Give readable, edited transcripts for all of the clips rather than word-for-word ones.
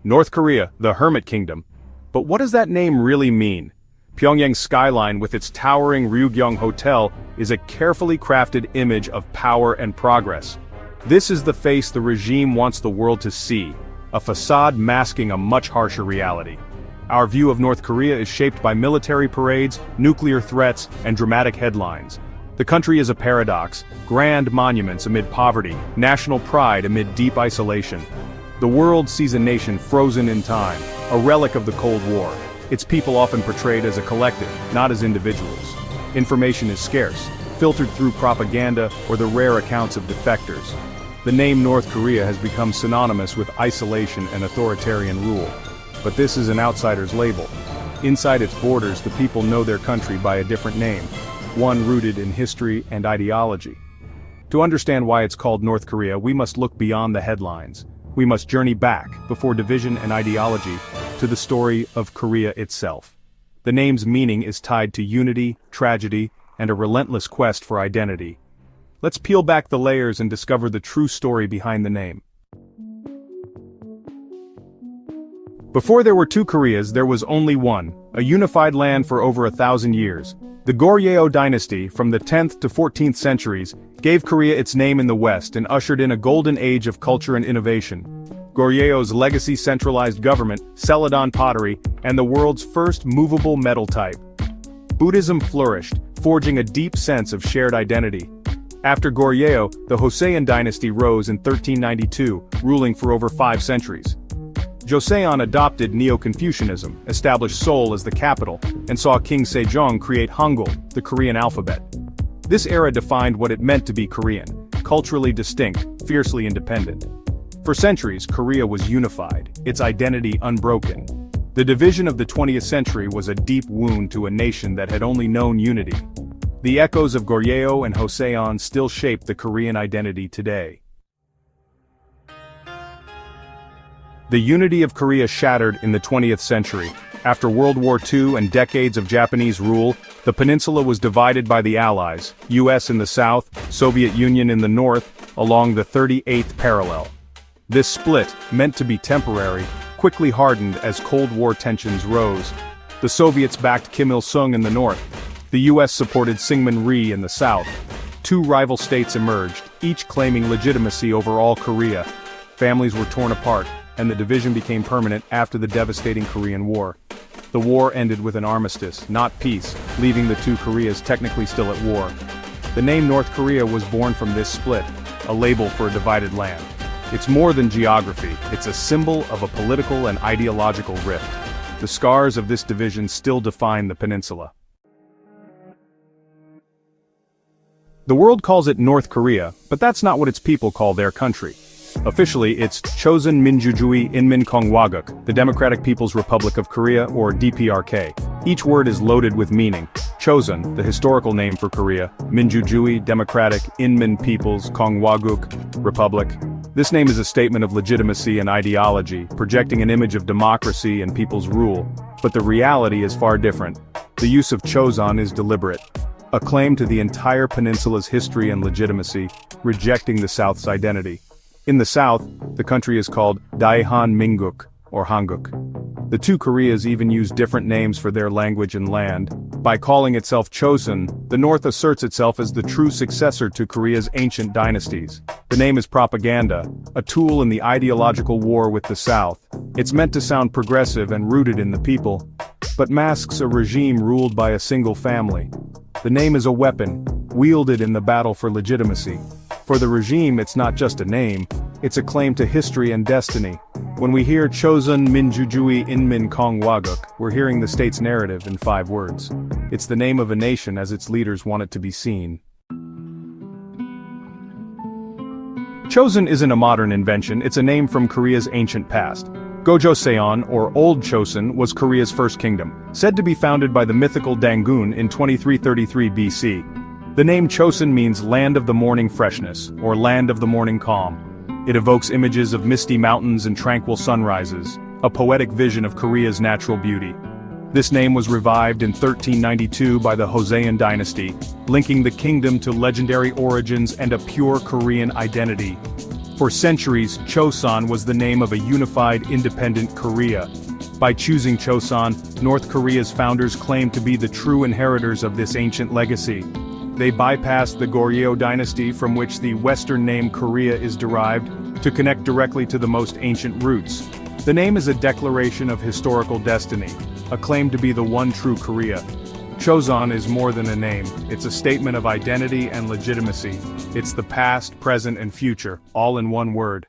North Korea, the Hermit Kingdom. But what does that name really mean? Pyongyang's skyline with its towering Ryugyong Hotel is a carefully crafted image of power and progress. This is the face the regime wants the world to see, a facade masking a much harsher reality. Our view of North Korea is shaped by military parades, nuclear threats, and dramatic headlines. The country is a paradox, grand monuments amid poverty, national pride amid deep isolation. The world sees a nation frozen in time, a relic of the Cold War. Its people often portrayed as a collective, not as individuals. Information is scarce, filtered through propaganda or the rare accounts of defectors. The name North Korea has become synonymous with isolation and authoritarian rule. But this is an outsider's label. Inside its borders, the people know their country by a different name, one rooted in history and ideology. To understand why it's called North Korea, we must look beyond the headlines. We must journey back, before division and ideology, to the story of Korea itself. The name's meaning is tied to unity, tragedy, and a relentless quest for identity. Let's peel back the layers and discover the true story behind the name. Before there were two Koreas, there was only one, a unified land for over 1,000 years. The Goryeo dynasty, from the 10th to 14th centuries, gave Korea its name in the West and ushered in a golden age of culture and innovation. Goryeo's legacy centralized government, Celadon pottery, and the world's first movable metal type. Buddhism flourished, forging a deep sense of shared identity. After Goryeo, the Joseon dynasty rose in 1392, ruling for over 5 centuries. Joseon adopted Neo-Confucianism, established Seoul as the capital, and saw King Sejong create Hangul, the Korean alphabet. This era defined what it meant to be Korean, culturally distinct, fiercely independent. For centuries, Korea was unified, its identity unbroken. The division of the 20th century was a deep wound to a nation that had only known unity. The echoes of Goryeo and Joseon still shape the Korean identity today. The unity of Korea shattered in the 20th century. After World War II and decades of Japanese rule, the peninsula was divided by the Allies, US in the south, Soviet Union in the north, along the 38th parallel. This split, meant to be temporary, quickly hardened as Cold War tensions rose. The Soviets backed Kim Il-sung in the north. The US supported Syngman Rhee in the south. Two rival states emerged, each claiming legitimacy over all Korea. Families were torn apart, and the division became permanent after the devastating Korean War. The war ended with an armistice, not peace, leaving the two Koreas technically still at war. The name North Korea was born from this split, a label for a divided land. It's more than geography, it's a symbol of a political and ideological rift. The scars of this division still define the peninsula. The world calls it North Korea, but that's not what its people call their country. Officially, it's Chosun Minjujuwi Inmin-Kongwaguk, the Democratic People's Republic of Korea, or DPRK. Each word is loaded with meaning. Chosun, the historical name for Korea, Minjujuwi, Democratic, Inmin People's, Kongwaguk, Republic. This name is a statement of legitimacy and ideology, projecting an image of democracy and people's rule. But the reality is far different. The use of Chosun is deliberate, a claim to the entire peninsula's history and legitimacy, rejecting the South's identity. In the South, the country is called Daehan Mingguk, or Hanguk. The two Koreas even use different names for their language and land. By calling itself Chosun, the North asserts itself as the true successor to Korea's ancient dynasties. The name is propaganda, a tool in the ideological war with the South. It's meant to sound progressive and rooted in the people, but masks a regime ruled by a single family. The name is a weapon, wielded in the battle for legitimacy. For the regime, it's not just a name, it's a claim to history and destiny. When we hear Chosun Minjujuwi Inmin Kongwaguk, we're hearing the state's narrative in 5 words. It's the name of a nation as its leaders want it to be seen. Chosun isn't a modern invention, it's a name from Korea's ancient past. Joseon, or Old Chosun, was Korea's first kingdom, said to be founded by the mythical Dangun in 2333 BC. The name Chosun means land of the morning freshness, or land of the morning calm. It evokes images of misty mountains and tranquil sunrises, a poetic vision of Korea's natural beauty. This name was revived in 1392 by the Joseon dynasty, linking the kingdom to legendary origins and a pure Korean identity. For centuries, Joseon was the name of a unified, independent Korea. By choosing Joseon, North Korea's founders claimed to be the true inheritors of this ancient legacy. They bypassed the Goryeo dynasty from which the Western name Korea is derived, to connect directly to the most ancient roots. The name is a declaration of historical destiny, a claim to be the one true Korea. Joseon is more than a name, it's a statement of identity and legitimacy. It's the past, present, and future, all in one word.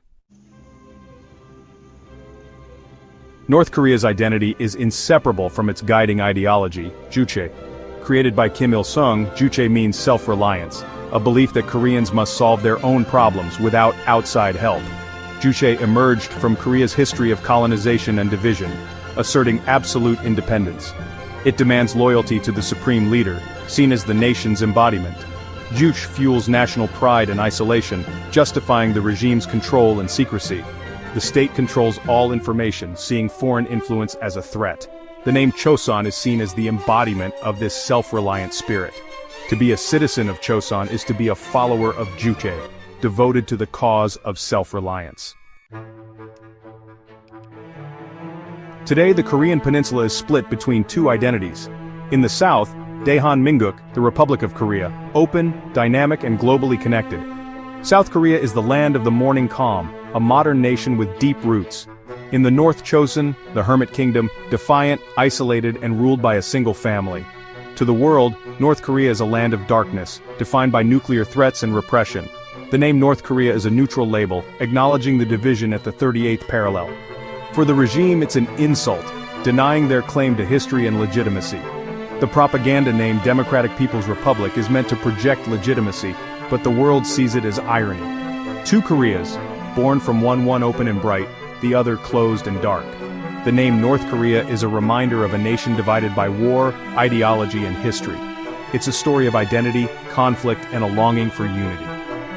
North Korea's identity is inseparable from its guiding ideology, Juche. Created by Kim Il-sung, Juche means self-reliance, a belief that Koreans must solve their own problems without outside help. Juche emerged from Korea's history of colonization and division, asserting absolute independence. It demands loyalty to the supreme leader, seen as the nation's embodiment. Juche fuels national pride and isolation, justifying the regime's control and secrecy. The state controls all information, seeing foreign influence as a threat. The name Joseon is seen as the embodiment of this self-reliant spirit. To be a citizen of Joseon is to be a follower of Juche, devoted to the cause of self-reliance. Today, the Korean Peninsula is split between two identities. In the south, Daehanmingguk, the Republic of Korea, open, dynamic, and globally connected. South Korea is the land of the morning calm, a modern nation with deep roots. In the north, Joseon, the Hermit Kingdom, defiant, isolated, and ruled by a single family. To the world, North Korea is a land of darkness, defined by nuclear threats and repression. The name North Korea is a neutral label, acknowledging the division at the 38th parallel. For the regime, it's an insult, denying their claim to history and legitimacy. The propaganda name Democratic People's Republic is meant to project legitimacy, but the world sees it as irony. Two Koreas, born from one open and bright, the other closed and dark. The name North Korea is a reminder of a nation divided by war, ideology, and history. It's a story of identity, conflict, and a longing for unity.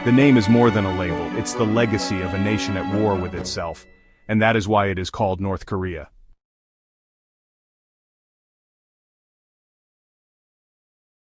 The name is more than a label, it's the legacy of a nation at war with itself. And that is why it is called North Korea.